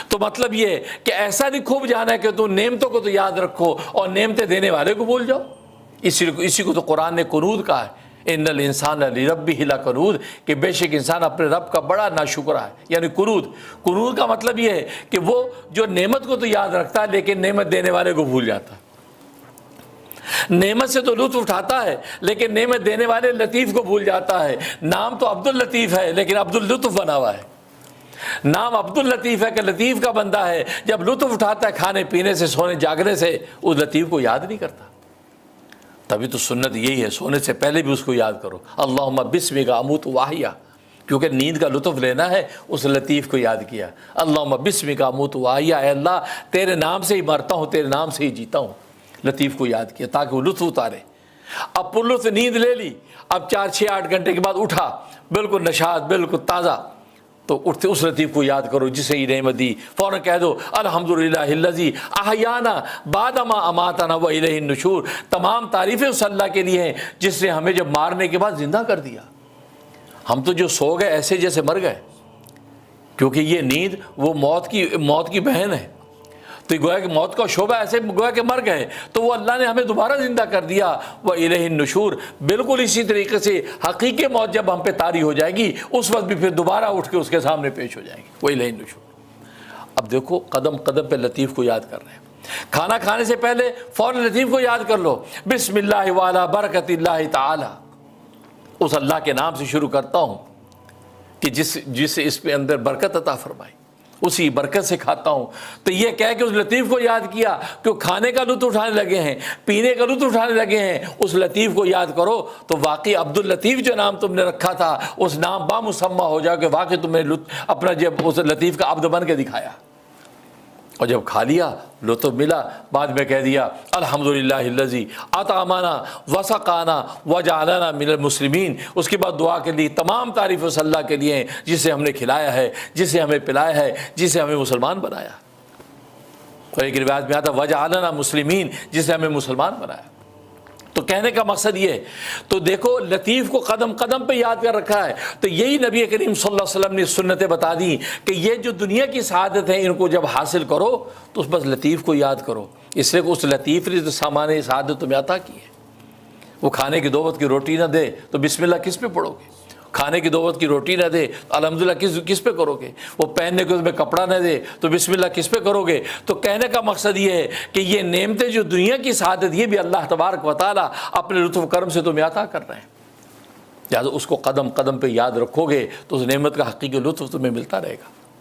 تو مطلب یہ ہے کہ ایسا نہیں خوب جانا ہے کہ تو نعمتوں کو تو یاد رکھو اور نعمتیں دینے والے کو بھول جاؤ۔ اسی کو تو قرآن نے قنوط کہا ہے، ان الانسان لربہ لکنود، کہ بے شک انسان اپنے رب کا بڑا ناشکرا ہے، یعنی قنوط کا مطلب یہ ہے کہ وہ جو نعمت کو تو یاد رکھتا ہے لیکن نعمت دینے والے کو بھول جاتا ہے، نعمت سے تو لطف اٹھاتا ہے لیکن نعمت دینے والے لطیف کو بھول جاتا ہے۔ نام تو عبد اللطیف ہے لیکن عبد اللطف بنا ہوا ہے، نام عبد اللطیف ہے کہ لطیف کا بندہ ہے، جب لطف اٹھاتا ہے کھانے پینے سے، سونے جاگنے سے، اس لطیف کو یاد نہیں کرتا۔ تبھی تو سنت یہی ہے، سونے سے پہلے بھی اس کو یاد کرو، اللہم بسمک اموت واحیا، کیونکہ نیند کا لطف لینا ہے، اس لطیف کو یاد کیا، اللہم بسمک اموت واحیا، اے اللہ تیرے نام سے ہی مرتا ہوں، تیرے نام سے ہی جیتا ہوں، لطیف کو یاد کیا تاکہ وہ لطف اتارے۔ اب پرلطف نیند لے لی، اب 4-6-8 گھنٹے کے بعد اٹھا بالکل نشاط بالکل تازہ، تو اٹھتے اس لطیف کو یاد کرو جسے یہ نعمت دی، فوراً کہہ دو الحمدللہ الذی احیانا بعد ما اماتنا والیہ النشور، تمام تعریفیں اس اللہ کے لیے ہیں جس نے ہمیں جب مارنے کے بعد زندہ کر دیا۔ ہم تو جو سو گئے ایسے جیسے مر گئے، کیونکہ یہ نیند وہ موت کی بہن ہے، تو گویا کہ موت کا شعبہ ایسے گویا کہ مر گئے، تو وہ اللہ نے ہمیں دوبارہ زندہ کر دیا، وَإِلَيْهِ النُّشُورُ، بالکل اسی طریقے سے حقیقی موت جب ہم پہ طاری ہو جائے گی اس وقت بھی پھر دوبارہ اٹھ کے اس کے سامنے پیش ہو جائیں گے، وَإِلَيْهِ النُّشُورُ۔ اب دیکھو قدم قدم پہ لطیف کو یاد کر رہے ہیں، کھانا کھانے سے پہلے فوراً لطیف کو یاد کر لو، بسم اللہ وعلی برکت اللہ تعالی، اس اللہ کے نام سے شروع کرتا ہوں کہ جس اس پہ اندر برکت عطا فرمائی، اسی برکت سے کھاتا ہوں۔ تو یہ کہہ کہ اس لطیف کو یاد کیا کہ کھانے کا لطف اٹھانے لگے ہیں، پینے کا لطف اٹھانے لگے ہیں، اس لطیف کو یاد کرو تو واقعی عبد اللطیف جو نام تم نے رکھا تھا اس نام بامسمہ ہو جاؤ کہ واقعی تم نے اپنا جب اس لطیف کا عبد بن کے دکھایا، اور جب کھا لیا لطف ملا، بعد میں کہہ دیا الحمدللہ الذی اطعمنا وسقانا وجعلنا من المسلمین، اس کے بعد دعا کے لیے تمام تعریف اس اللہ کے لیے ہیں جسے ہم نے کھلایا ہے، جسے ہمیں پلایا ہے، جسے ہمیں مسلمان بنایا۔ اور ایک روایت میں آتا وجعلنا مسلمین، جسے ہمیں مسلمان بنایا۔ تو کہنے کا مقصد یہ ہے، تو دیکھو لطیف کو قدم قدم پہ یاد کر رکھا ہے، تو یہی نبی کریم صلی اللہ علیہ وسلم نے سنتیں بتا دی کہ یہ جو دنیا کی سعادت ہے ان کو جب حاصل کرو تو اس بس لطیف کو یاد کرو، اس لیے کہ اس لطیف نے تو سامان سعادت تمہیں عطا کی ہے۔ وہ کھانے کی 2 وقت کی روٹی نہ دے تو بسم اللہ کس پہ پڑھو گے؟ کھانے کی 2 وقت کی روٹی نہ دے الحمدللہ کس پہ کرو گے؟ وہ پہننے کو تمہیں کپڑا نہ دے تو بسم اللہ کس پہ کرو گے؟ تو کہنے کا مقصد یہ ہے کہ یہ نعمتیں جو دنیا کی سعادت یہ بھی اللہ تبارک و تعالیٰ اپنے لطف و کرم سے تمہیں عطا کر رہے ہیں، لہٰذا اس کو قدم قدم پہ یاد رکھو گے تو اس نعمت کا حقیقی لطف تمہیں ملتا رہے گا۔